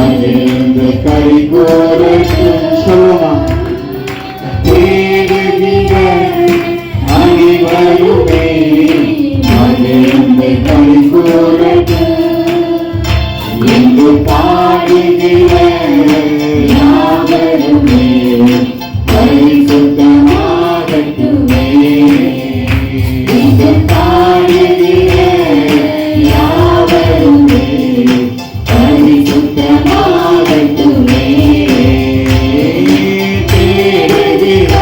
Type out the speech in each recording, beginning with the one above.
மகிழ்ந்து கைகோரட்டும். சொல்லுமா, தேடுகின்ற அனைவருமே மகிழ்ந்து கைகோரட்டும். இங்கு பாடுகிற யாவருமே பரிசுத்தமாகட்டுமே. இங்கு பாடுகிற யாவருமே பரிசுத்தமாகட்டுமே. தேடுகிற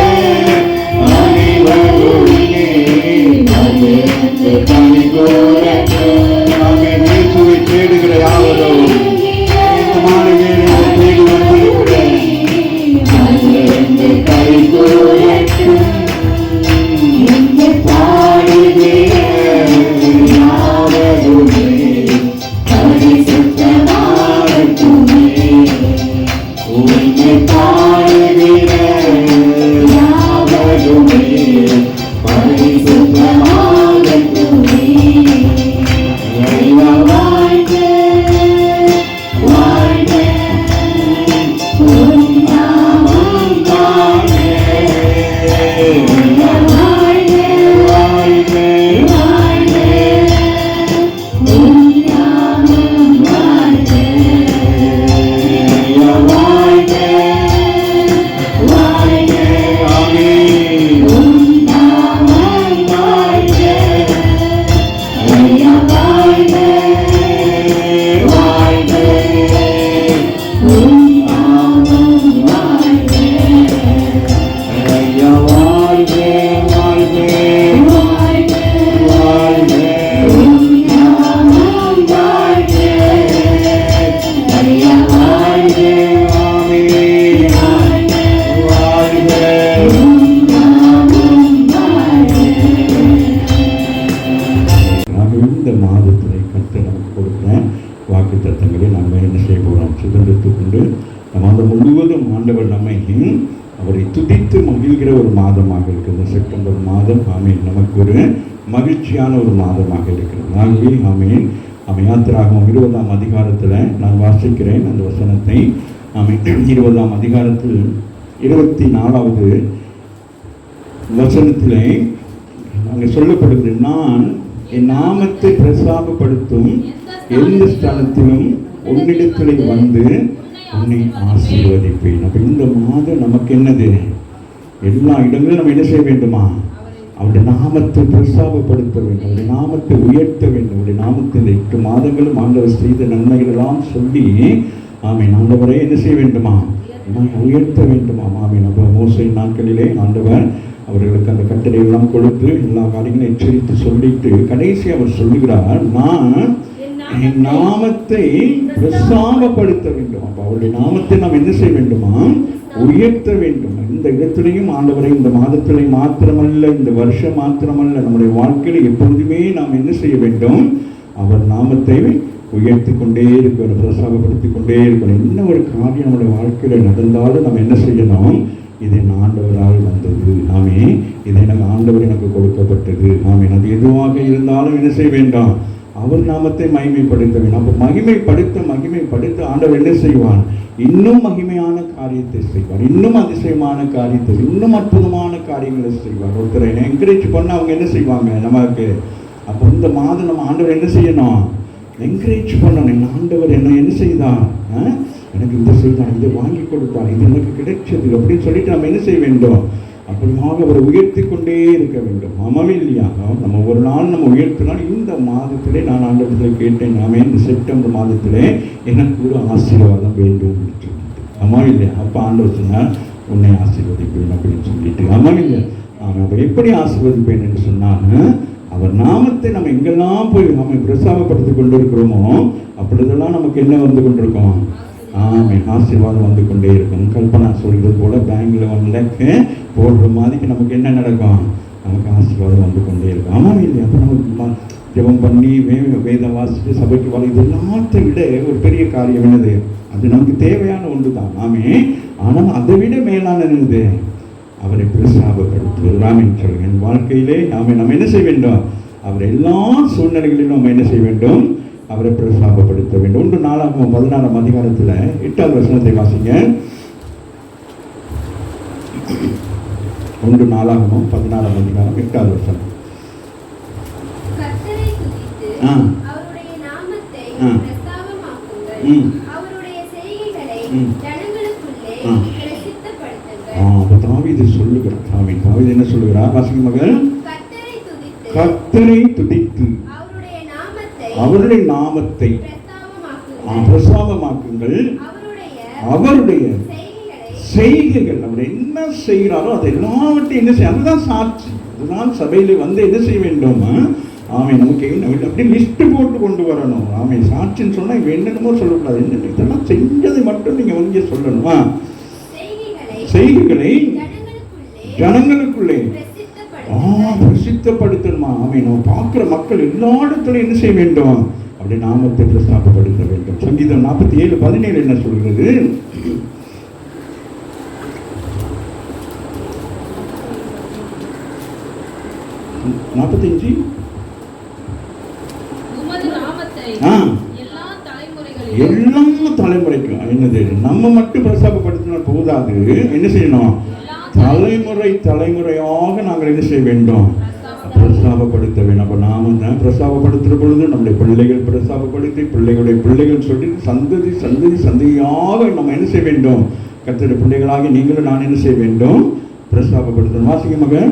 அனைவருமே மகிழ்ந்து கைகோரட்டும். ஆமென். இயேசுவை தேடுகிற யாவரும் இந்த மாலையில் தேடி வந்திருக்கிறேன். மகிழ்ந்து கைகோரட்டும். இங்கு பாடுகிற யாவருமே பரிசுத்தமாகட்டுமே. இங்கு பாடுகிற யாவருமே பரிசுத்தமாகட்டுமே. வாழ்க வாழ்க உம் நாமம் வாழ்க. வாழ்க வாழ்க வாழ்க உம் நாமம் வாழ்க. வாழ்க வாழ்க ஆமென். உம் நாமம் வாழ்க. ஐயா வாழ்க வாழ்க உம் நாமம் வாழ்க. ஐயா வாழ்க வாழ்க வாழ்க வாழ்க உம் நாமம் வாழ்க. ஐயா வாழ்க ஆமென். வாழ்க உம் நாமம் வாழ்க. இந்த மாதத்திலே கர்த்தர் நமக்கு கொடுத்த வாக்கு தத்தங்களை நாம் என்ன செய்ய போகிறோம்? சுதந்திரத்துக் கொண்டு இந்த மாதம் முழுவதும் ஆண்டவர் நம்மை அவரை துதித்து மகிழ்கிற ஒரு மாதமாக இருக்கிறது செப்டம்பர் மாதம். ஆமீன். நமக்கு ஒரு மகிழ்ச்சியான ஒரு மாதமாக இருக்கிறது. ஆகவே ஆமீன். யாத்திராகமம் 20ஆம் அதிகாரத்தில் நான் வாசிக்கிறேன் அந்த வசனத்தை. ஆமீன். 20ஆம் அதிகாரத்தில் 24வது வசனத்திலே அங்கே சொல்லப்படுகிறது, நான் என் நாமத்தை பிரசாபப்படுத்தும் எந்த ஸ்தலத்திலும் உன்னிடத்திலே வந்து உன்னை ஆசீர்வதிப்பேன். அப்போ இந்த மாதம் நமக்கு என்னது? எல்லா இடங்களிலும் நம்ம என்ன செய்ய வேண்டுமா? அவருடைய நாமத்தை பிரசாபப்படுத்த வேண்டும், அவருடைய நாமத்தை உயர்த்த வேண்டும். அவருடைய நாமத்தை இந்த 8 மாதங்களும் ஆண்டவர் செய்த நன்மைகளெல்லாம் சொல்லி ஆமீன் ஆண்டவரை என்ன செய்ய வேண்டுமா? உயர்த்த வேண்டுமா? ஆமீன். அப்போ மோசே நாட்களிலே ஆண்டவர் அவர்களுக்கு அந்த கட்டளையெல்லாம் கொடுத்து எல்லா காரியங்களும் எச்சரித்து சொல்லிட்டு கடைசி அவர் சொல்லுகிறார், நான் என் நாமத்தை பிரசாபப்படுத்த வேண்டும். அப்போ அவருடைய நாமத்தை நாம் என்ன செய்ய வேண்டுமா? உயர்த்த வேண்டும். இந்த இடத்திலையும் ஆண்டவரை இந்த மாதத்திலே மாத்திரமல்ல, இந்த வருஷம் மாத்திரமல்ல, நம்முடைய வாழ்க்கையில் எப்பொழுதுமே நாம் என்ன செய்ய வேண்டும்? அவர் நாமத்தை உயர்த்தி கொண்டே இருக்கிறோம், பிரசாபப்படுத்தி கொண்டே இருக்கிறோம். என்ன ஒரு காரியம் நம்முடைய வாழ்க்கையில் நடந்தாலும் நம்ம என்ன செய்யணும்? இது என் ஆண்டவரால் வந்தது. ஆமே, இது எனக்கு ஆண்டவர் எனக்கு கொடுக்கப்பட்டது. ஆமே, அது எதுவாக இருந்தாலும் என்ன செய்ய வேண்டாம்? அவர் நாமத்தை மகிமைப்படுத்த வேண்டும். அப்போ மகிமைப்படுத்த ஆண்டவர் என்ன செய்வான்? இன்னும் மகிமையான காரியத்தை செய்வார், இன்னும் அதிசயமான காரியத்தை, இன்னும் அற்புதமான காரியங்களை செய்வார். ஒருத்தரை என்கரேஜ் பண்ண அவங்க என்ன செய்வாங்க நமக்கு? அப்போ இந்த மாதம் நம்ம ஆண்டவர் என்ன செய்யணும்? என்கரேஜ் பண்ணணும். என் ஆண்டவர் என்ன செய்தார்? எனக்கு இந்த செய்தார், இதை வாங்கி கொடுத்தார், இது எனக்கு கிடைச்சது அப்படின்னு சொல்லிட்டு நம்ம என்ன செய்ய வேண்டும்? அப்படியாக அவரை உயர்த்தி கொண்டே இருக்க வேண்டும். ஆமாவே இல்லையா? நம்ம ஒரு நாள் நம்ம உயர்த்தினால் இந்த மாதத்திலே நான் ஆண்டவத்தில் கேட்டேன், நாம இந்த செப்டம்பர் மாதத்திலே எனக்கு ஒரு ஆசீர்வாதம் வேண்டும் அப்படின்னு சொல்லிட்டு. ஆமா இல்லையா? அப்போ ஆண்டவர் சொன்னார், உன்னை ஆசீர்வதிப்பேன் அப்படின்னு சொல்லிட்டு. ஆமா இல்லையா? அவன் எப்படி ஆசீர்வதிப்பேன் என்று சொன்னாங்க, அவர் நாமத்தை நம்ம எங்கெல்லாம் போய் நம்ம பிரசாபப்படுத்தி கொண்டு இருக்கிறோமோ அப்பொழுதெல்லாம் நமக்கு என்ன வந்து கொண்டிருக்கோம்? ஆசீர்வாதம் வந்து கொண்டே இருக்கும். கல்பனா சொல்கிறது போல பேங்க்ல 1 லட்ச போடுற மாதிரி நமக்கு என்ன நடக்கும்? நமக்கு ஆசீர்வாதம் வந்து கொண்டே இருக்கும். ஆமாம் இல்லையா? அப்போ நமக்கு ஜெபம் பண்ணி வேதம் வாசித்து சபைக்கு வர இது எல்லாத்தை விட ஒரு பெரிய காரியம் என்னது? அது நமக்கு தேவையான ஒன்று தான். ஆமே, ஆனால் அதை விட மேலான என்னது? அவரை பிரசாபப்படுத்துவது. ராமின் சொல்லுங்க, என் வாழ்க்கையிலே நாம என்ன செய்ய வேண்டும்? அவர் எல்லா சூழ்நிலைகளிலும் நம்ம என்ன செய்ய வேண்டும்? அவரை பிரஸ்தாபப்படுத்த வேண்டும். 1 நாளாகமம் 16ஆம் அதிகாரத்தில் 8வது வசனத்தை வாசிங்க. 1 நாளாகமம் 16ஆம் அதிகாரம் 8வது வசனம். கர்த்தரை துதித்து அவருடைய நாமத்தை பிரஸ்தாபமாக்குங்கள். அவருடைய செய்கைகளை ஜனங்களுக்குள்ளே பிரசித்தப்படுத்துங்கள். தாவீது சொல்லுகிறார். தாவீது என்ன சொல்லுகிறார்? வாசிங்க மகள். கர்த்தரை துதித்து அவருடைய நாமத்தை பிரஸ்தாபமாக்குங்கள். அவருடைய செய்கைகள், அவர் என்ன செய்கிறாரோ அது எல்லாவற்றையும் என்ன செய்ய, அதுதான் சாட்சி. அதுதான் சபையில வந்து என்ன செய்ய வேண்டும்? நமக்கு அப்படி லிஸ்ட் போட்டு கொண்டு வரணும். சாட்சின்னு சொன்னா என்னென்னமோ சொல்லக்கூடாது. என்ன இதெல்லாம் செஞ்சதை மட்டும் நீங்க வந்து சொல்லணுமா? செய்கைகளை ஜனங்களுக்குள்ளே பிரசித்தப்படுத்தணுமா? நம்ம பார்க்கிற மக்கள் எல்லா இடத்துலையும் என்ன செய்ய வேண்டும்? அப்படி நாமத்தை பிரஸ்தாபப்படுத்த வேண்டும். சங்கீதம் 47:17 என்ன சொல்கிறது? 45 எல்லா தலைமுறைக்கும் என்னது, நம்ம மட்டும் பிரஸ்தாபப்படுத்தினா போதாது. என்ன செய்யணும்? தலைமுறையாக நாங்கள் என்ன செய்ய வேண்டும்? பிரஸ்தாபப்படுத்த வேண்டும். அப்ப நாம பிரஸ்தாபப்படுத்துற பொழுது நம்முடைய பிள்ளைகள் பிரஸ்தாபப்படுத்தி, பிள்ளைகளுடைய பிள்ளைகள் சொல்லி சந்ததியாக நம்ம என்ன செய்ய வேண்டும்? கர்த்தருடைய பிள்ளைகளாகி நீங்களும் நான் என்ன செய்ய வேண்டும்? பிரஸ்தாபப்படுத்தணும். வாசிங்க மகன்.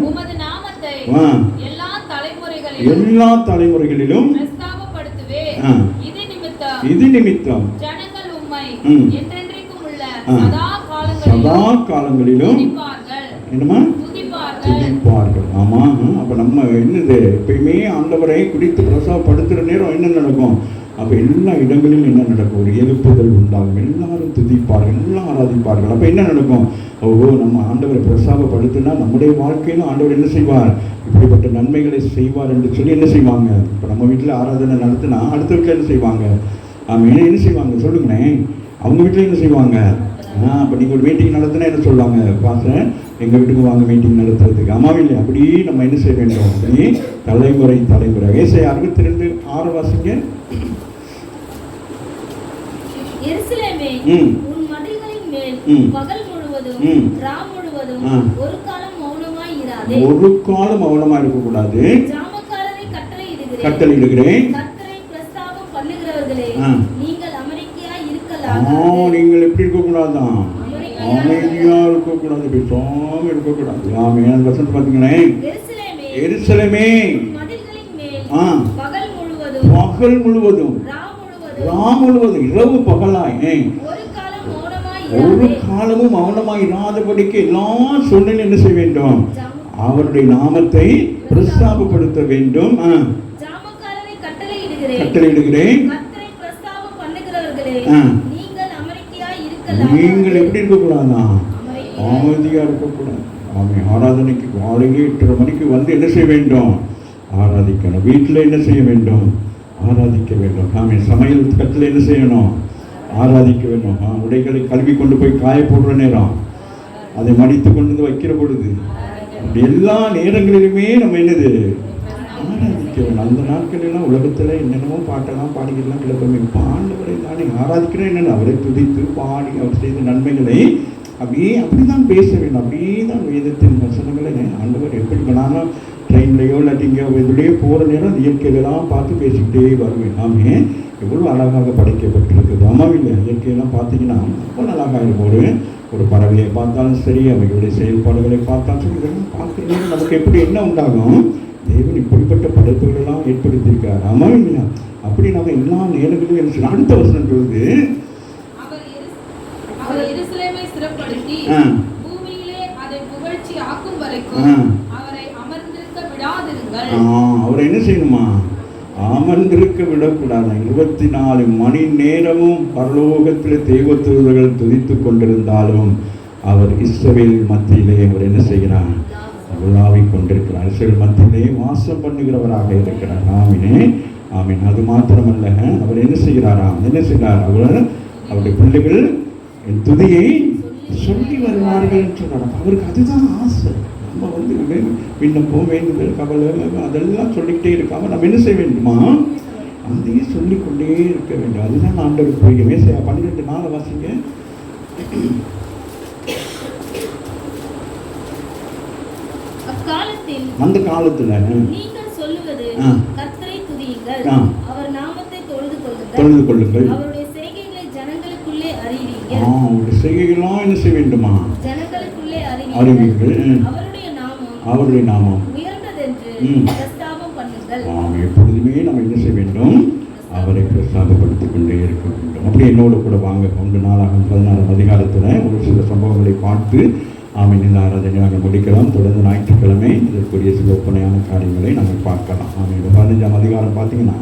எல்லா தலைமுறைகளிலும் இது நிமித்தம் சதா காலங்களிலும் என்னமா துதிப்பார்கள். ஆமா. அப்ப நம்ம என்னது, எப்பயுமே ஆண்டவரை குறித்து பிரசவப்படுத்துற நேரம் என்ன நடக்கும்? அப்ப எல்லா இடங்களிலும் என்ன நடக்கும்? ஒரு எழுப்புதல் உண்டாகும். எல்லாரும் துதிப்பார்கள், எல்லாம் ஆராதிப்பார்கள். அப்ப என்ன நடக்கும்? நம்ம ஆண்டவரை பிரசாபப்படுத்தினா நம்முடைய வாழ்க்கையிலும் ஆண்டவர் என்ன செய்வார்? இப்படிப்பட்ட நன்மைகளை செய்வார் என்று சொல்லி என்ன செய்வாங்க? இப்போ நம்ம வீட்டில் ஆராதனை நடத்தினா அடுத்த வீட்டில் என்ன செய்வாங்க? என்ன செய்வாங்க சொல்லுங்களேன். அவங்க வீட்டில் என்ன செய்வாங்க? அப்போ நீங்கள் ஒரு மீட்டிங் நடத்தினா என்ன சொல்லுவாங்க? பாஸ்டர் எங்கள் வீட்டுக்கு வாங்க மீட்டிங் நடத்துறதுக்கு. அம்மாவில்லை. அப்படி நம்ம என்ன செய்ய வேண்டும்? அப்படி தலைமுறை ஏசாயா 62:6 வாசிங்க. எருசலேமே, உன் மதில்களின் மேல் பகல் முழுவதும் ராம் முழுவதும் ஒரு காலம் மௌனமாய் இராதே. ஒரு காலம் மௌனமா இருக்க கூடாது. ஜாமக்காரரை கட்டளையிடுகிறேன். கர்த்தரை பிரஸ்தாபம் பண்ணுகிறவர்களே, நீங்கள் அமெரிக்கையாய் இருக்கலாம். நீங்கள் எப்படி இருக்க கூடாதான்? அமைதியா இருக்க கூடாது, பேசாம இருக்க கூடாது. ஆமென். வசனம் பாத்தீங்களேன். எருசலேமே, மதில்களின் மேல் பகல் முழுவதும் ராம் முழுவதும் இரவு பகலாய் ஒரு காலமும் மௌனமாய் இராதபடிக்கு எல்லா சூழ்நிலையும் என்ன செய்ய வேண்டும்? அவருடைய நாமத்தை பிரஸ்தாபப்படுத்த வேண்டும். கட்டளையிடுகிறேன். நீங்கள் எப்படி இருக்கக்கூடாதா? அமைதியா இருக்கக்கூடாது. ஆராதனைக்கு காலையிலே 8:30 மணிக்கு வந்து என்ன செய்ய வேண்டும்? ஆராதிக்கணும். வீட்டில் என்ன செய்ய வேண்டும்? ஆராதிக்க வேண்டும். சமையல் கட்டில் என்ன செய்யணும்? ஆராதிக்க வேண்டும். உடைகளை கழுவி கொண்டு போய் காய போடுற நேரம், அதை மடித்து கொண்டு வந்து வைக்கிற பொழுது, அப்படி எல்லா நேரங்களிலுமே நம்ம என்னது? ஆராதிக்க வேண்டும். அந்த நாட்களெல்லாம் உலகத்தில் என்னென்னமோ பாட்டெல்லாம் பாடிக்கலாம் கிளப்பமே. ஆண்டவரை தானே ஆராதிக்கிறேன். என்னென்ன அவரை துதித்து பாடி அவர் செய்த நன்மைகளை அப்படிதான் பேச வேண்டும். அப்படியே தான் வேதத்தின் வசனங்களை ஆண்டவர் எப்படி பண்ணாலும் ட்ரெயின்லையோ இல்லாட்டிங்கோ இதுலேயே போகிற நேரம் அந்த இயற்கையெல்லாம் பார்த்து பேசிக்கிட்டே வருவேன். எவ்வளோ அழகாக படைக்கப்பட்டிருக்குது. இல்லை, இயற்கையெல்லாம் பார்த்தீங்கன்னா ரொம்ப அழகாக இருக்கும். ஒரு பறவையை பார்த்தாலும் சரி, அவைகளுடைய செயல்பாடுகளை பார்த்தாலும் சரி, இதெல்லாம் பார்க்குற நேரம் நமக்கு எப்படி என்ன உண்டாகும்? தேவன் இப்படிப்பட்ட படைப்புகளெல்லாம் ஏற்படுத்தியிருக்காரு. இல்லையா? அப்படி நம்ம எல்லா நேரங்களிலும் என்ன அடுத்த வசனம் சொல்லுது, அவரை என்ன செய்யணுமா? அமர்ந்திருக்க விடக்கூடாது. 24 மணி நேரமும் பரலோகத்தில் தெய்வ தூதர்கள் துதித்துக் கொண்டிருந்தாலும் அவர் இஸ்ரவேல் மத்தியிலே அவர் என்ன செய்கிறார்? உலாவிக் கொண்டிருக்கிறார். இஸ்ரவேல் மத்தியிலே வாசம் பண்ணுகிறவராக இருக்கிறார். ஆமீன். அது மாத்திரமல்ல, அவர் என்ன செய்கிறாராம்? அவருடைய பிள்ளைகள் என் துதியை சொல்லி வருவார்கள் என்று சொன்னார். அவருக்கு அதுதான் ஆசை. நம்ம விண்ணப்பம், வேண்டுதல், கவலை அதெல்லாம் சொல்லிக்கிட்டே இருக்காம நம்ம என்ன செய்ய வேண்டுமா? அதையே சொல்லிக்கொண்டே இருக்க வேண்டும். அதுதான் ஆண்டவர் போய் மேசையா 12:4 வாசிங்க. அந்த காலத்துல நீங்கள் சொல்லுவது கர்த்தரை துதியுங்கள், அவர் நாமத்தை தொழுது கொள்ளுங்கள், அவருடைய செய்கைகளை ஜனங்களுக்குள்ளே அறிவீர்கள். அவருடைய செய்கைகளாம் என்ன செய்ய வேண்டுமா? ஜனங்களுக்குள்ளே அறிவீர்கள். அவருடைய நாமம் உயர்ந்ததென்று பிரஸ்தாபம் பண்ணுங்கள். எப்பொழுதுமே நம்ம என்ன செய்ய வேண்டும்? அவரை பிரஸ்தாபப்படுத்திக் கொண்டே இருக்க வேண்டும். அப்படி என்னோட கூட வாங்க. 1 நாளாகமம் 16 அதிகாரத்துல ஒரு சில சம்பவங்களை பார்த்து இந்த ஆராதனை நாங்கள் முடிக்கலாம். தொடர்ந்து ஞாயிற்றுக்கிழமை இதற்குரிய சில ஒப்பனையான காரியங்களை நாங்கள் பார்க்கலாம். 15ஆம் அதிகாரம் பார்த்தீங்கன்னா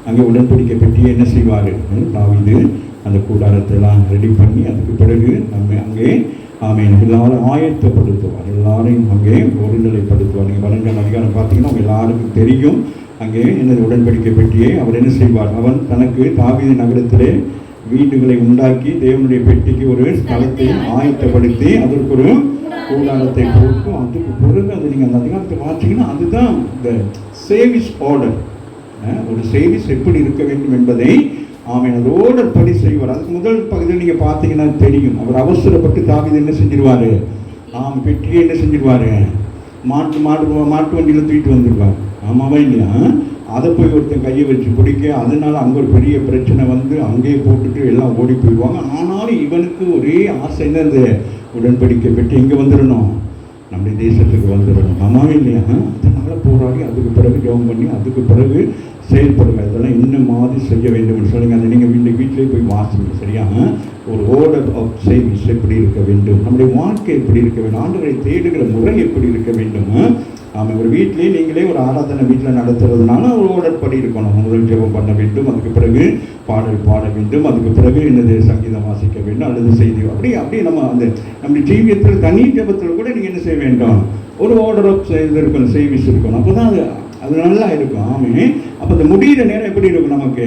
அங்கே உடன்படிக்கை பெட்டியை என்ன செய்வார்? தாவீது அந்த கூடாரத்தை எல்லாம் ரெடி பண்ணி அதுக்கு பிறகு நம்ம அங்கே எல்லாரும் ஆயத்தப்படுத்துவார், எல்லாரையும் அங்கே ஒருநிலைப்படுத்துவார். நீங்கள் 15ஆம் அதிகாரம் பார்த்தீங்கன்னா அவங்க எல்லாருக்கும் தெரியும். அங்கே என்னது உடன்படிக்கை பெட்டியை அவர் என்ன செய்வார்? அவன் தனக்கு தாவீது நகரத்திலே வீடுகளை உண்டாக்கி தேவனுடைய பெட்டிக்கு ஒரு ஸ்தலத்தை ஆயத்தப்படுத்தி அதற்கு ஒரு கூடாரத்தை போட்டு அதுக்கு பிறகு அது நீங்கள் அந்த அதிகாரத்தை பார்த்தீங்கன்னா அதுதான் இந்த சேவிஸ் ஆர்டர். ஒரு சேவிஸ் எப்படி இருக்க வேண்டும் என்பதை அது ஆர்டர் படி செய்வார். அதுக்கு முதல் பகுதியில் நீங்கள் பார்த்தீங்கன்னா தெரியும். அவர் அவசரப்பட்டு தாவீது என்ன செஞ்சிருவார்? பெட்டியை என்ன செஞ்சிருவார்? மாட்டு வண்டியில் தூக்கிட்டு வந்துடுவார். ஆமாவா இல்லையா? அதை போய் ஒருத்தன் கையை வச்சு பிடிக்க, அதனால அங்கே ஒரு பெரிய பிரச்சனை வந்து அங்கேயே போட்டுட்டு எல்லாம் ஓடி போயிடுவாங்க. ஆனாலும் இவனுக்கு ஒரே ஆசை என்ன? இந்த உடன்படிக்கை பெட்டி இங்கே வந்துடணும், நம்முடைய தேசத்துக்கு வந்துடணும். ஆமாவே இல்லையா? அதனால போராடி அதுக்கு பிறகு ஜெபம் பண்ணி அதுக்கு பிறகு செயல்படுங்க. இதெல்லாம் இன்னும் மாதிரி செய்ய வேண்டும் சொல்லுங்க. அதை நீங்கள் வீட்டிலே போய் வாசிங்க. சரியா? ஒரு ஆர்டர் ஆஃப் சர்வீஸ் எப்படி இருக்க வேண்டும், நம்முடைய வாழ்க்கை எப்படி இருக்க வேண்டும், ஆண்டவரை தேடுகிற முறை எப்படி இருக்க வேண்டும். ஒரு வீட்டிலே நீங்களே ஒரு ஆராதனை வீட்டில் நடத்துறதுனால ஒரு ஆர்டர் படி இருக்கணும். முதல் ஜெபம் பண்ண வேண்டும், அதுக்கு பிறகு பாடல் பாட வேண்டும், அதுக்கு பிறகு என்னது சங்கீதம் வாசிக்க வேண்டும் அல்லது செய்தி அப்படி நம்ம அந்த நம்முடைய ஜீவியத்தில் தனி ஜெபத்தில் கூட நீங்கள் என்ன செய்ய வேண்டும்? ஒரு ஆர்டர் ஆஃப் இருக்கணும், சர்வீஸ் இருக்கணும். அப்போ தான் அது நல்லா இருக்கும். அப்போ அந்த முடிகிற நேரம் எப்படி இருக்கும்? நமக்கு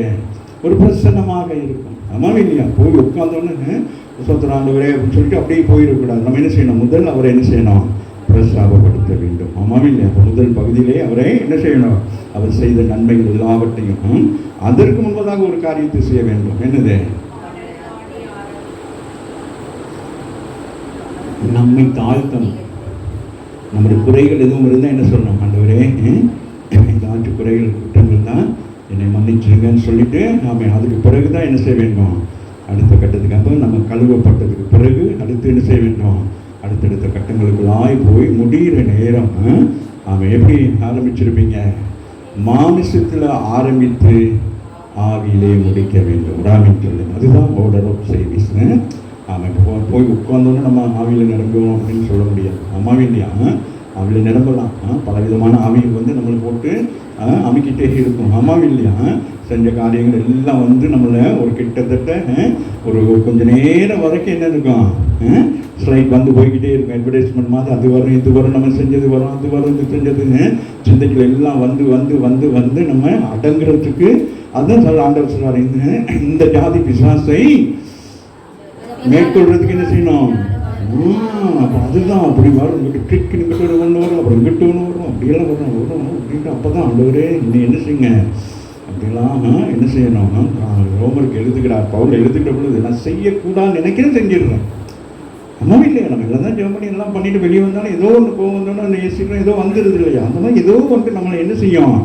ஒரு பிரசன்னமாக இருக்கும். ஆமாம் இல்லையா? போய் உட்காந்தோன்னு சோத்திரம் ஆண்டவரே அப்படின்னு சொல்லிட்டு அப்படியே போயிடக்கூடாது. நம்ம என்ன செய்யணும்? முதல் அவரை என்ன செய்யணும்? பிரஸ்தாபப்படுத்த வேண்டும். ஆமாம் இல்லையா? அப்போ முதல் பகுதியிலே அவரை என்ன செய்யணும்? அவர் செய்த நன்மைகள் எல்லாவற்றையும் அதற்கு முன்பதாக ஒரு காரியத்தை செய்ய வேண்டும். என்னது? நம்மை தாழ்த்தணும். நம்முடைய குறைகள் எதுவும் இருந்தால் என்ன சொல்லணும்? ஆண்டவரே ஏதாச்சும் குறைகள் குற்றங்கள் தான் என்னை மன்னிச்சிருங்கன்னு சொல்லிட்டு அதுக்கு பிறகு தான் என்ன செய்ய வேண்டும்? அடுத்த கட்டத்துக்கு. அப்போ நம்ம கழுவப்பட்டதுக்கு பிறகு அடுத்து என்ன செய்ய வேண்டும்? அடுத்தடுத்த கட்டங்களுக்குள்ளாய் போய் முடிகிற நேரம் எப்படி ஆரம்பிச்சிருப்பீங்க? மாமிசத்தில் ஆரம்பித்து ஆவியிலே முடிக்க வேண்டும். அதுதான் ஆர்டர் ஆஃப் சர்வீஸ். போய் உட்கார்ந்தோன்னு நம்ம ஆவியில் நிரம்புவோம் அப்படின்னு சொல்ல முடியாது. ஆமாவே இல்லையா? ஆவியில் நிரம்பலாம். பலவிதமான ஆவியில் வந்து நம்மளை போட்டு அமைக்கிட்டே இருக்கும். ஆமாவே இல்லையா? செஞ்ச காரியங்கள் எல்லாம் வந்து நம்மளை ஒரு கிட்டத்தட்ட ஒரு கொஞ்சம் நேரம் வரைக்கும் என்ன இருக்கும்? ஸ்லைட் வந்து போய்கிட்டே இருக்கும். அட்வர்டைஸ்மெண்ட் மாதிரி அது வரும் இது வரும், நம்ம செஞ்சது வரும், அது வரும், இது செஞ்சதுன்னு சிந்தைகள் எல்லாம் வந்து வந்து வந்து வந்து நம்ம அடங்குறதுக்கு அதான் சொல்ல ஆண்டவர் சொல்றாரு, இந்த ஜாதி பிசாசை மேற்கொள்றதுக்கு என்ன செய்யணும்? அப்போ அதுதான் அப்படி வரும். இங்கிட்ட ட்ரிக் இங்கிட்ட ஒன்று வரும், அப்புறம் இங்கிட்ட ஒன்று வரும், அப்படியெல்லாம் வரும் வரும் அப்படின்ட்டு அப்போ தான் ஆண்டவரே இன்னும் என்ன செய்யுங்க அப்படிலாம் என்ன செய்யணும்? ரோமருக்கு எழுதுகிறார் பவுல் எழுதுகிற பொழுது நான் செய்யக்கூடாதுன்னு நினைக்கிறேன், செஞ்சிடுறேன். அம்மாவும் இல்லையா? நம்ம எல்லாம் தான் ஜெபம் பண்ணி எல்லாம் பண்ணிட்டு வெளியே வந்தாலும் ஏதோ ஒன்று போக வந்தோன்னா நேசிக்கிறோம், ஏதோ வந்துடுது இல்லையா? அந்த மாதிரி ஏதோ வந்து நம்மளை என்ன செய்யும்?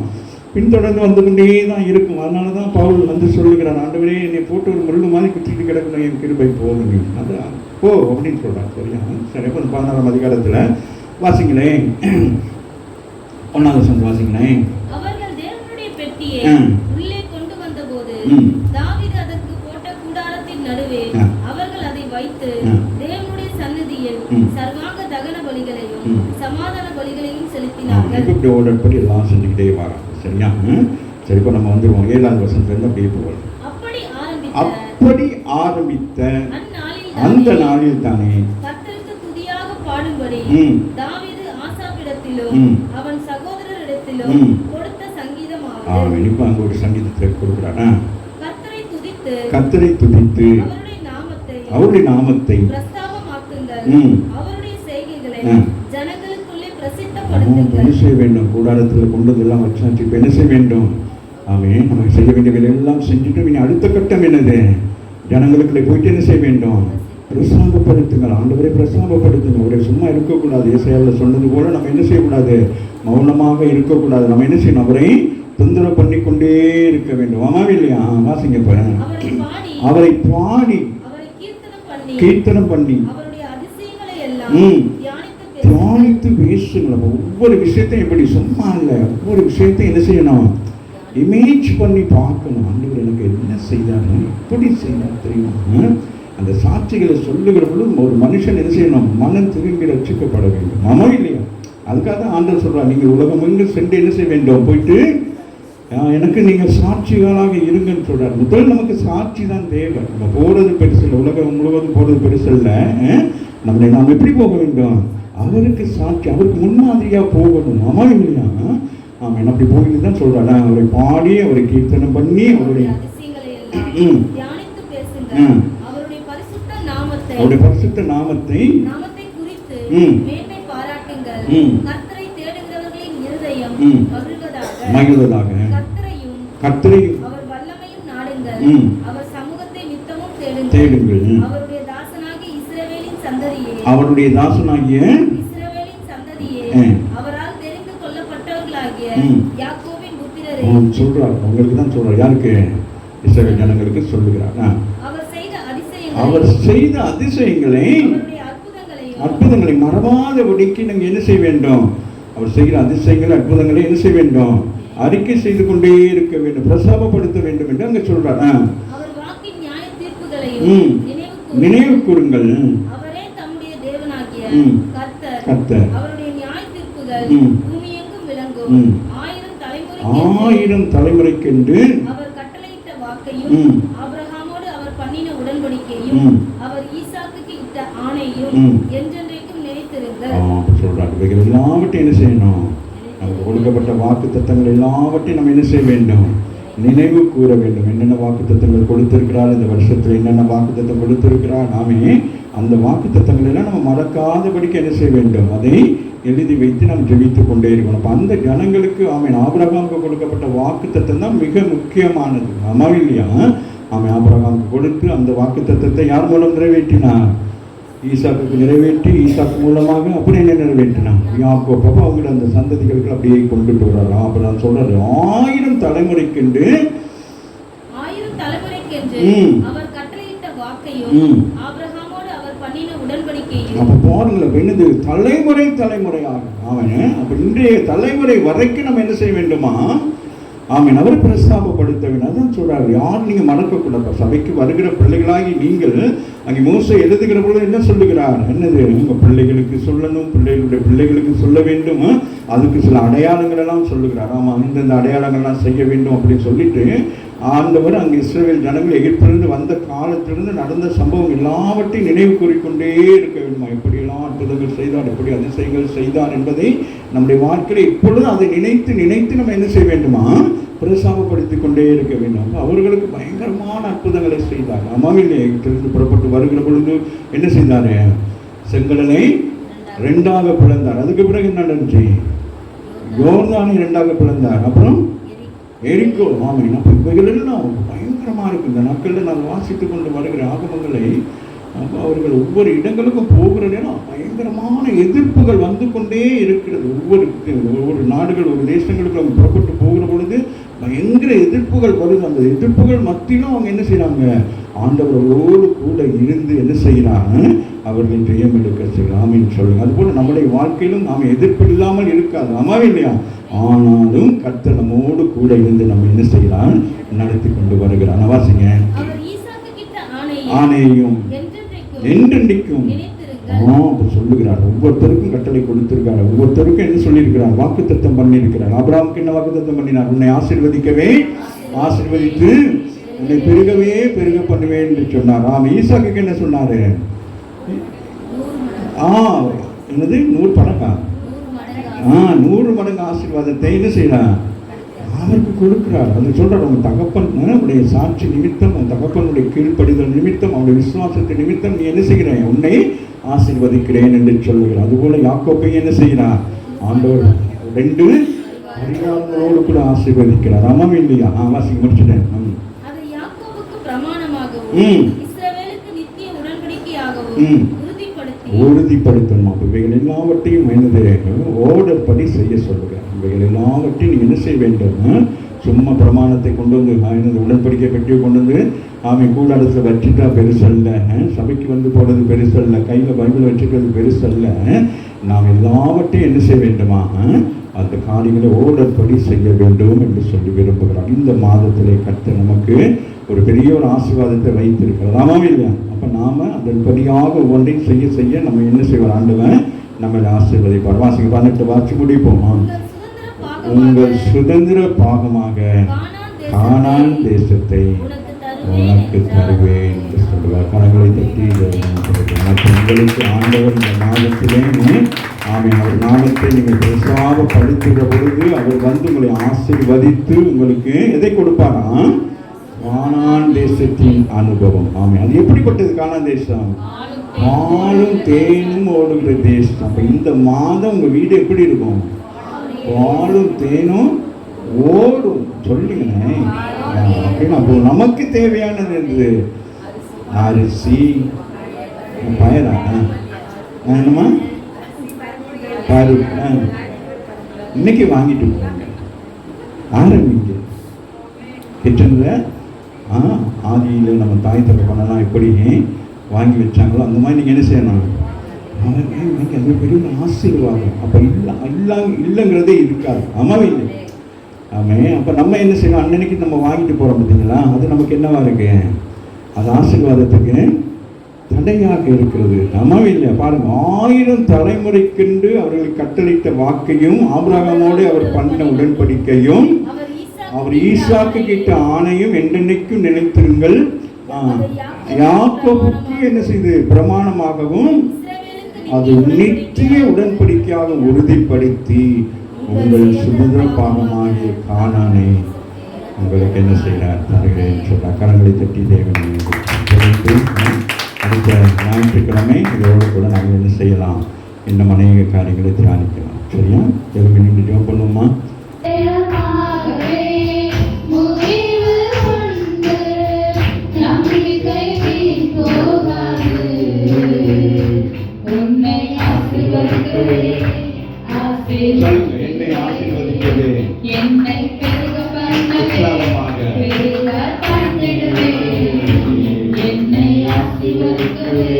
பின்தொடர்ந்து வந்து கொண்டே தான் இருக்கும். அதனால தான் பவுல் வந்து சொல்லுகிறான், ஆண்டவரே என்னை போட்டு ஒரு முள்ளு மாதிரி குத்திட்டு கிடக்கணும், என் கிருபை போதும் நீ அதான் போ அப்படின்னு சொல்கிறான். சரியா? சரி, அப்போ 16ஆம் அதிகாரத்தில் வாசிங்களேன், 1ஆம் வசனம் வாசிங்களேன். அவர்கள் தேவனுடைய பெட்டியை உள்ளே கொண்டு வந்தபோது தாவீது அதற்கு போட்ட கூடாரத்தின் நடுவே அவர்கள் அதை வைத்து தேவனுடைய சந்நிதியில் சர்வாங்க தகன பலிகளையும் சமாதான பலிகளையும் செலுத்தினார்கள். இப்படி ஓடப்படி எல்லாம் செஞ்சுக்கிட்டே வரோம். சரியா? சரி, இப்போ நம்ம வந்துருவோம் 7ஆம் வசனத்திலிருந்து அப்படியே போவோம். அப்படி ஆரம்பித்த அந்த நாளில் தானே கர்த்தருக்கு துதியாக பாடும்படி தாவீது ஆசாப்பிடத்திலும் அவன் சகோதரரிடத்திலும் கொடுத்த சங்கீதமாவது. இப்போ அங்க ஒரு சங்கீதத்தை கொடுக்குறானா? கர்த்தரை துதித்து அவருடைய நாமத்தை பிரஸ்தாபமாக்குங்கள், அவருடைய செய்கைகளை ஜனங்களுக்குள்ளே பிரசித்தப்படுத்துங்கள். என்ன செய்ய வேண்டும்? கூடாரத்தில் கொண்டதெல்லாம் வச்சாச்சு. இப்போ என்ன செய்ய வேண்டும்? ஆமென். நம்ம செய்ய வேண்டியவை எல்லாம் செஞ்சுட்டு இனி அடுத்த கட்டம் என்னது? ஜனங்களுக்குள்ளே போயிட்டு என்ன செய்ய வேண்டும்? பிரசாபப்படுத்துங்கள். ஆண்டவரை பிரசாபப்படுத்துங்க. அவரை சும்மா இருக்கக்கூடாது. ஏசாயாவில் சொன்னது போல நம்ம என்ன செய்யக்கூடாது? மௌனமாக இருக்கக்கூடாது. நம்ம என்ன செய்யணும்? அவரை தொந்தரவு பண்ணி கொண்டே இருக்க வேண்டும். ஆமாம் இல்லையா? வாசிங்க இப்ப. அவரை பாடி கீர்த்தனம் பண்ணி தியானித்து பேசுங்கள. ஒவ்வொரு விஷயத்தையும் எப்படி சும்மா இல்லை, ஒவ்வொரு விஷயத்தையும் என்ன செய்யணும்? இமேஜ் பண்ணி பார்க்கணும். ஆண்டவர் எனக்கு என்ன செய்தாரு, எப்படி செய்தார் தெரியுமா? அந்த சாட்சிகளை சொல்லுகிற பொழுது ஒரு மனுஷன் என்ன செய்யணும்? மனம் திரும்பி ரட்சிக்கப்பட வேண்டும். ஆமா இல்லையா? அதுக்காக தான் ஆண்டவர் சொல்றார், நீங்கள் உலகம் எங்கு சென்று என்ன செய்ய வேண்டும்? போயிட்டு எனக்கு நீங்கள் சாட்சிகளாக இருங்கன்னு சொல்றார். முதல் நமக்கு சாட்சி தான் தேவை. நம்ம போறது பெருசு இல்லை, உலகம் முழுவதும் போறது பெருசு இல்லை. நம்மளை நாம் எப்படி போக வேண்டும்? அவருக்கு சாட்சி, அவருக்கு முன்மாதிரியா போகணும். ஆமா இல்லையா? ஆமா, அப்படி போயிட்டு தான் சொல்றாரு. அவரை பாடி, அவரை கீர்த்தனம் பண்ணி, அவருடைய அவருடைய பரிசுத்த நாமத்தை மகிழ்வதாக கர்த்தரையும் தேடுங்கள். அவருடைய தாசனாகிய சொல்றார். உங்களுக்கு தான் சொல்றார். யாருக்கு? இஸ்ரவேல் ஜனங்களுக்கு சொல்லுகிறார். அவர் செய்த அதிசயங்களை அற்புதங்களை மறவாதபடிக்கு நீங்க என்ன செய்ய வேண்டும்? அவர் செய்கிற அதிசயங்கள் அற்புதங்களை என்ன செய்ய வேண்டும்? அறிக்கை செய்து கொண்டே இருக்க வேண்டும், பிரசாபப்படுத்த வேண்டும் என்று அங்க சொல்றார். நினைவு கூறுங்கள். கர்த்தர் 1000 தலைமுறைக்கென்று அவர் கட்டளையிட்ட வாக்கையும் ஆபிரகாமோடு அவர் பண்ணின உடன்படிக்கையும் அவர் ஈசாக்குக்கு இட்ட ஆணையும் என்றென்றைக்கும் நினைத்திருங்கள் சொல்றாரு. இவைகள் எல்லாவற்றையும் என்ன செய்யணும்? நமக்கு கொடுக்கப்பட்ட வாக்கு தத்தங்கள் எல்லாவற்றையும் நம்ம என்ன செய்ய வேண்டும்? நினைவு கூற வேண்டும். என்னென்ன வாக்கு தத்தங்கள் கொடுத்திருக்கிறார், இந்த வருஷத்துல என்னென்ன வாக்கு தத்தம் கொடுத்திருக்கிறார், நாமே அந்த வாக்கு தத்தங்கள் எல்லாம் நம்ம மறக்காதபடிக்கு என்ன செய்ய வேண்டும்? அதை எழுதி வைத்து நாம் ஜெபித்துக் கொண்டே இருக்கணும். அப்போ அந்த ஜனங்களுக்கு ஆபிரகாமுக்கு கொடுக்கப்பட்ட வாக்கு தத்தம் தான் மிக முக்கியமானது. ஆமா இல்லையா? ஆபிரகாமுக்கு கொடுத்து அந்த வாக்கு தத்தத்தை யார் மூலம் நிறைவேற்றினார்? ஈசாக்கு நிறைவேற்றி, ஈசாக்கு மூலமாக அப்படி என்ன நிறைவேற்றினார்? யாக்கோபு. அப்போ அவங்கள அந்த சந்ததிகளுக்கு அப்படியே கொண்டுட்டு வர்றாரு. அப்புறம் சொல்றாரு, 1000 தலைமுறைக்கென்று அவர் கட்டளையிட்ட வாக்கையும் ஆபிரகாமோடு அவர் பண்ணின உடன்படிக்கையும். அப்ப பாருங்களேன், என்னது? தலைமுறையாக அவன். அப்ப இன்றைய தலைமுறை வரைக்கும் நம்ம என்ன செய்ய வேண்டுமா? ஆமீன். அவரை பிரஸ்தாபப்படுத்த வேண்டும். அதான் சொல்றாரு, யார் நீங்க மறக்கக்கூடாது. சபைக்கு வருகிற பிள்ளைகளாகி நீங்கள் அங்கே மோசே எழுதுகிற பொழுது என்ன சொல்லுகிறார்? என்னது? உங்க பிள்ளைகளுக்கு சொல்லணும், பிள்ளைகளுடைய பிள்ளைகளுக்கு சொல்ல வேண்டும். அதுக்கு சில அடையாளங்கள் எல்லாம் சொல்லுகிறார். ஆமா, இந்தந்த அடையாளங்கள்லாம் செய்ய வேண்டும் அப்படின்னு சொல்லிட்டு ஆண்டவர் அங்கே இஸ்ரவேல் ஜனங்கள் எகிப்திலிருந்து வந்த காலத்திலிருந்து நடந்த சம்பவம் எல்லாவற்றையும் நினைவு கூறிக்கொண்டே இருக்க வேண்டுமா? எப்படியெல்லாம் அற்புதங்கள் செய்தார், எப்படி அதிசயங்கள் செய்தார் என்பதை நம்முடைய வாழ்க்கையில் இப்பொழுது அதை நினைத்து நம்ம என்ன செய்ய வேண்டுமா? பிரசாபப்படுத்தி கொண்டே இருக்க வேண்டும். அவர்களுக்கு பயங்கரமான அற்புதங்களை செய்தார். அம்மாவிலே எகிப்திலிருந்து புறப்பட்டு வருகிற பொழுது என்ன செய்தாரு? செங்கடலை 2ஆக பிளந்தார். அதுக்கு பிறகு என்ன நடந்துச்சு? யோர்தானை 2ஆக பிளந்தார். அப்புறம் எரிக்கோ. ஆமாம். அப்போ இவைகள் எல்லாம் பயங்கரமா இருக்கு. இந்த நாட்களில் நான் வாசித்து கொண்டு வருகிற ஆகமங்களை அவர்கள் ஒவ்வொரு இடங்களுக்கும் போகிற நேரம் பயங்கரமான எதிர்ப்புகள் வந்து கொண்டே இருக்கிறது. ஒவ்வொரு நாடுகள், ஒரு தேசங்களுக்கு அவங்க புறப்பட்டு போகிற பொழுது பயங்கர எதிர்ப்புகள் வருது. அந்த எதிர்ப்புகள் மத்தியிலும் அவங்க என்ன செய்யறாங்க? ஆண்டவர்களோடு கூட இருந்து என்ன செய்யறாங்க? அவர்கள் ஜெயம் எடுக்க செய்யலாமின்னு சொல்லுங்க. அதுபோல நம்முடைய வாழ்க்கையிலும் நாம் எதிர்ப்பு இல்லாமல் இருக்காது. ஆமாவே இல்லையா? ஆனாலும் கர்த்தர் நம்மோடு கூட இருந்து நம்ம என்ன செய்யலாம்? நடத்தி கொண்டு வருகிறான். வாசிங்க. ஆணையும் என்றென்றைக்கும் சொல்லுகிறார். ஒவ்வொருத்தருக்கும் கட்டளை கொடுத்திருக்கார். ஒவ்வொருத்தருக்கும் என்ன சொல்லியிருக்கிறார்? வாக்குத்தத்தம் பண்ணியிருக்கிறார். ஆபிரகாமுக்கு என்ன வாக்குத்தத்தம் பண்ணினார்? உன்னை ஆசீர்வதிக்கவே ஆசீர்வதித்து உன்னை பெருகவே பெருக பண்ணுவேன் என்று சொன்னார். ஈசாக்கு என்ன சொன்னாரு? என்னது? 100 மடங்கா? 100 மடங்கு ஆசீர்வாதத்தை என்ன செய்யலாம்? அவருக்கு கொடுக்கிறார். அது சொல்றார், உங்க தகப்பனுடைய சாட்சி நிமித்தம், உன் தகப்பனுடைய கீழ்ப்படிதல் நிமித்தம், அவனுடைய விசுவாசத்தின் நிமித்தம் நீ என்ன செய்கிறேன்? உன்னை ஆசீர்வதிக்கிறேன் என்று சொல்லுகிறார். அதுபோல யாக்கோபை என்ன செய்கிறார்? ஆண்டவர் 2 அறியாதவரோடு கூட ஆசீர்வதிக்கிறார். ஆமாம் இல்லையா? வாசிக்க முடிச்சுட்டேன். அது யாக்கோபுக்கு பிரமாணமாகவும் இஸ்ரவேலுக்கு நித்திய உடன்படிக்கையாகவும் உறுதிப்படுத்தணும். அப்ப இவைகள் எல்லாவற்றையும் என்னது ஓடப்படி செய்ய சொல்லுகிறார். இவைகள் எல்லாவற்றையும் நீங்க என்ன செய்ய வேண்டும்? சும்மா பிரமாணத்தை கொண்டு வந்து என்னது உடன்படிக்கை கட்டியை கொண்டு வந்து கூடாரத்தில் வச்சுட்டா பெருசல்ல, சபைக்கு வந்து போடுறது பெருசல்ல, கையில பைபிள் வச்சுக்கிறது பெருசல்ல. நாம் எல்லாவற்றையும் என்ன செய்ய வேண்டுமா? அந்த காரியங்களை ஓடப்படி செய்ய வேண்டும் என்று சொல்லி விரும்புகிறார். இந்த மாதத்திலே கர்த்தர் நமக்கு ஒரு பெரிய ஒரு ஆசீர்வாதத்தை வைத்திருக்கிறார். ஆமாம் இல்லையா? அப்ப நாம அதன்படியாக ஒன்றையும் செய்ய செய்ய நம்ம என்ன செய்வார்? ஆண்டவன் நம்மளை ஆசீர்வதிப்பார். வாசிக்க 18 வாசி முடிப்போமா? உங்கள் சுதந்திர பாகமாக கானான் தேசத்தை உனக்கு தருவேன் என்று சொல்லுவார். கரங்களை தட்டி உங்களுக்கு ஆண்டவர் இந்த மாதத்திலே அவர் நாமத்தை நீங்கள் பெருசாக படிக்கிற பொழுது அவர் வந்து உங்களை ஆசீர்வதித்து உங்களுக்கு எதை கொடுப்பாரா? கானான் தேசத்தின் அனுபவம். அது எப்படிப்பட்டது? கானான் தேசம் பாலும் தேனும் ஓடுகிற தேசம். அப்ப இந்த மாதம் உங்க வீடு எப்படி இருக்கும்? பாலும் தேனும் ஓடும். சொல்லுங்க. அப்போ நமக்கு தேவையானது என்று அரிசி, பயரா, என்னமா பருப்பு, இன்னைக்கு வாங்கிட்டு போங்க. ஆரம்பிங்க கிச்சனில். ஆதியில் நம்ம தாய் தகப்பனெல்லாம் எப்படி வாங்கி வச்சாங்களோ அந்த மாதிரி நீங்கள் என்ன செய்யணும்? அது பெரிய ஆசீர்வாதம். அப்போ இல்லைங்கிறதே இருக்காது. ஆமாவே இல்லை. அப்போ நம்ம என்ன செய்யணும்? அன்னைக்கு நம்ம வாங்கிட்டு போகிறோம் பார்த்தீங்களா? அது நமக்கு என்னவா இருக்கு? அது ஆசீர்வாதத்துக்கு தடையாக இருக்கிறது. ஆமாவே இல்லை. பாருங்க, 1000 தலைமுறைக்கென்று அவர்கள் கட்டளையிட்ட வாக்கையும் ஆபிரகாமோடு அவர் பண்ணின உடன்படிக்கையும் அவர் ஈசாக்கு கிட்ட ஆணையும் என்றென்னைக்கும் நினைத்திருங்கள். யாக்கோபுக்கு என்ன செய்து பிரமாணமாகவும் அது நித்திய உடன்படிக்கையாக உறுதிப்படுத்தி உங்கள் சுதந்திர பாகமாகிய கானானை உங்களுக்கு என்ன செய்கிறார்? தருகிறேன் சொல்ற கரங்களை தட்டி தேவனை அடுத்த ஞாயிற்றுக்கிழமை இதோடு கூட நாங்கள் என்ன செய்யலாம்? இன்னும் அநேக காரியங்களை தியானிக்கலாம். சரியா? எதுவுமே நீங்கள் ஜோம் பண்ணுவோமா? என்னை ஆசீர்வதிக்கவே, என்னை பெருக பண்ணிடுவே, என்னை ஆசீர்வதிக்கவே,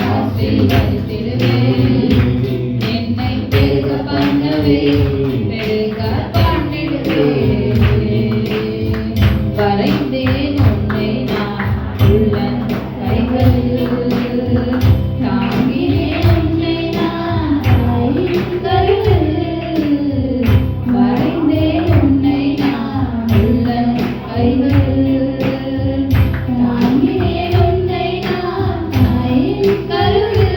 ஆசீர்வதித்திடுவே, என்னை பெருக பண்ணவே, பெருக பண்ணிடுவே. வரைந்தேன் உன்னை நான் உள்ளன் கைகளில், தாங்கினேன் உன்னை நான் கைகளில், வரைந்தேன் உன்னை நான் உள்ளன் கைகளில், தாங்கினேன் உன்னை நான் கைகளில்,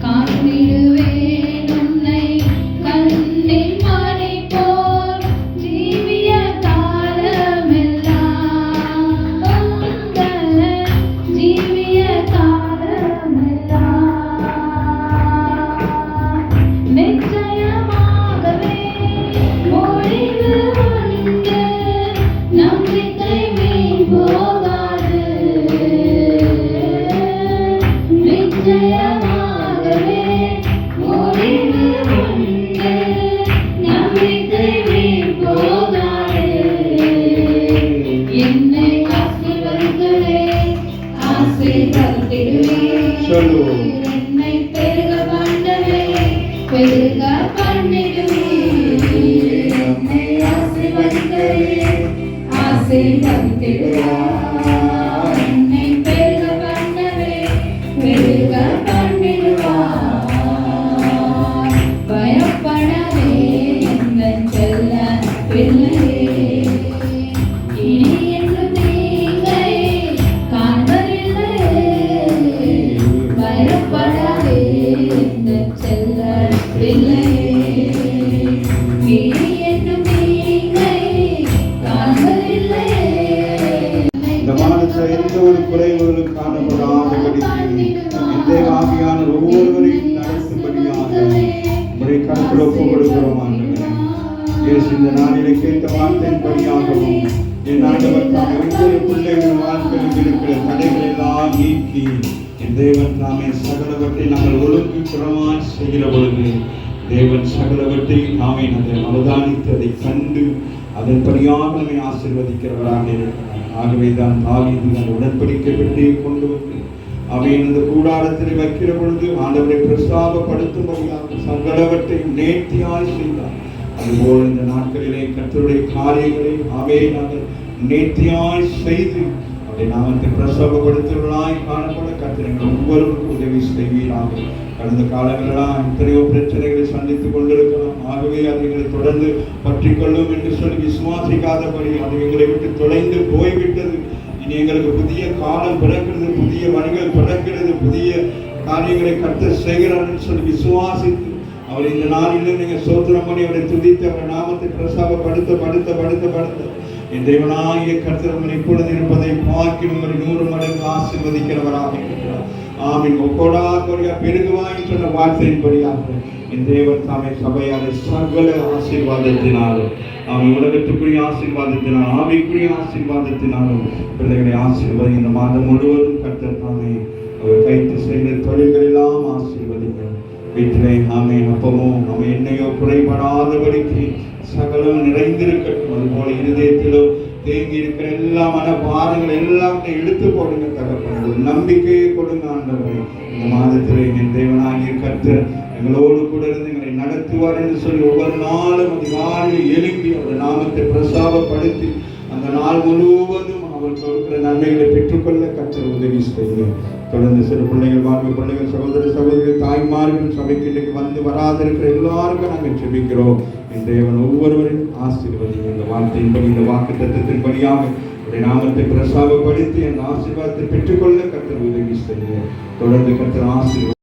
காத்திடுவேன் உன்னை கண்ணின் மணி போல் ஜீவிய காலமெல்லாம், ஜீவிய காலமெல்லாம். நிச்சயமாகவே முடிவு உண்டு, நம்பிக்கை வீண் போகாது. நிச்சயமாகவே முடிவு உண்டு, நம்பிக்கை வீண் போகாது. என்னை ஆசீர்வதிக்கவே, ஆசீர்வதித்திடுவே, என்னை பெருக பண்ணவே, பெருக பண்ணிடுவே. என்னை ஆசீர்வதிக்கவே, ஆசீர்வதித்திடுவே, என்னை பெருக பண்ணவே, பெருக பண்ணிடுவார். பயப்படாதே எங்கள் செல்ல பிள்ளையே, இனி என்று தீங்கை காண்பதில்லையே. பயப்படாதே எங்கள் செல்ல பிள்ளையே, இனி என்று தீங்கை காண்பதில்லையே. இந்த மாதத்தில் எந்த ஒரு குறைவுகளும் காணப்படாதபடிக்கு இந்த ஆவியான ஒவ்வொருவரையும் நடத்தும்படியாக உங்களுடைய கருத்தில் ஒப்புக் கொடுக்கிறோம். இயேசு இந்த நாளிலே கேட்ட வார்த்தையின்படியாகவும் என் ஆண்டவர் தாமே ஒவ்வொரு பிள்ளைகளின் வாழ்க்கையில் இருக்கிற தடைகளை எல்லாம் நீக்கி என் தேவன் தாமே சகலவற்றை நாங்கள் ஒழுங்குக்கிறமாய் செய்கிற பொழுது தேவன் சகலவற்றையும் தாமே அதை அவதானித்து அதை கண்டு அதன்படியாக நம்மை ஆசீர்வதிக்கிறவராக இருக்கிறார். ஆகவே தான் தாவீது அந்த உடன்படிக்கை பெட்டியை கொண்டு வந்து அவை இந்த கூடாரத்தில் வைக்கிற பொழுது ஆண்டவரை பிரசாபப்படுத்தும்படியாக சகலவற்றையும் நேர்த்தியாய் செய்தார். அதுபோல் இந்த நாட்களிலே கர்த்தருடைய காரியங்களை அவை நாங்கள் நேர்த்தியாய் செய்து அவரை நாமத்தை பிரசவப்படுத்துவர்களாய் காணப்பட கர்த்தர்கள் ஒவ்வொருவருக்கும் உதவி செய்வீராக. கடந்த காலங்களெல்லாம் எத்தனையோ பிரச்சனைகளை சந்தித்துக் கொண்டிருக்கலாம். ஆகவே அதை எங்களை தொடர்ந்து பற்றி கொள்ளும் என்று சொல்லி விசுவாசிக்காதபடி அது எங்களை விட்டு தொலைந்து போய்விட்டது. இனி எங்களுக்கு புதிய காலம் பிறக்கிறது, புதிய வழிகள் பிறக்கிறது, புதிய காரியங்களை கர்த்தர் செய்கிறார் என்று சொல்லி விசுவாசித்து அவர் இந்த நாளிலும் நீங்கள் சோதனம் பண்ணி அவரை துதித்து அவர் நாமத்தை பிரசாபப்படுத்த என் தேவனாகிய கர்த்தர் உங்களை இப்பொழுது இருப்பதை பார்க்க உங்களை 100 மடங்கு ஆசீர்வதிக்கிறவராக இருக்கிறார். ஆமீன். ஒக்கோடா கொரியா பெருகுவாய் சொன்ன வார்த்தையின்படியாக என் தேவன் தாமே சபையாரை சகல ஆசீர்வாதத்தினாலும் உலகத்துக்குரிய ஆசீர்வாதத்தினாலும் ஆவிக்குரிய ஆசீர்வாதத்தினாலும் பிள்ளைகளை ஆசீர்வதி. இந்த மாதம் முழுவதும் கர்த்தர் தாமே அவர் கைத்து செய்த தொழில்களெல்லாம் ஆசீர்வதிகள். வீட்டிலே அப்பமும் எண்ணெயோ குறைபடாதபடிக்கு சகலம் நிறைந்திருக்கட்டும். அதுபோல இருதயத்திலோ தேங்கி இருக்கிற எல்லா மனபாரங்கள் எல்லாத்தையும் எடுத்து போடுங்க தகப்பனே. ஒரு நம்பிக்கையை கொடுங்க ஆண்டவரே. இந்த மாதத்திலே என் தேவனாகிய கர்த்தர் எங்களோடு கூட இருந்து எங்களை நடத்துவார் என்று சொல்லி ஒவ்வொரு நாளும் அதிகாலையில் எழும்பி அவர் நாமத்தை பிரசாபப்படுத்தி அந்த நாள் முழுவதும் அவர் கொடுக்கிற நன்மைகளை பெற்றுக்கொள்ள கர்த்தர் உதவி செய்யும். தொடர்ந்து சிறு பிள்ளைகள், வாழ்வு பிள்ளைகள், சகோதரிகள், தாய்மார்கள் சபைக்கு இன்றைக்கு வந்து வராதிருக்கிற எல்லாருக்கும் நாங்கள் ஜெபிக்கிறோம். என் தேவன் ஒவ்வொருவரையும் ஆசீர்வதிங்க. இந்த வார்த்தையின்படி இந்த வாக்கு தத்துவத்தின்படியாக நாமத்தை பிரசாபப்படுத்தி அந்த ஆசீர்வாதத்தை பெற்றுக்கொள்ள கர்த்தர் உதவி செய்ய தொடர்ந்து கர்த்தர் ஆசீர்வாதம்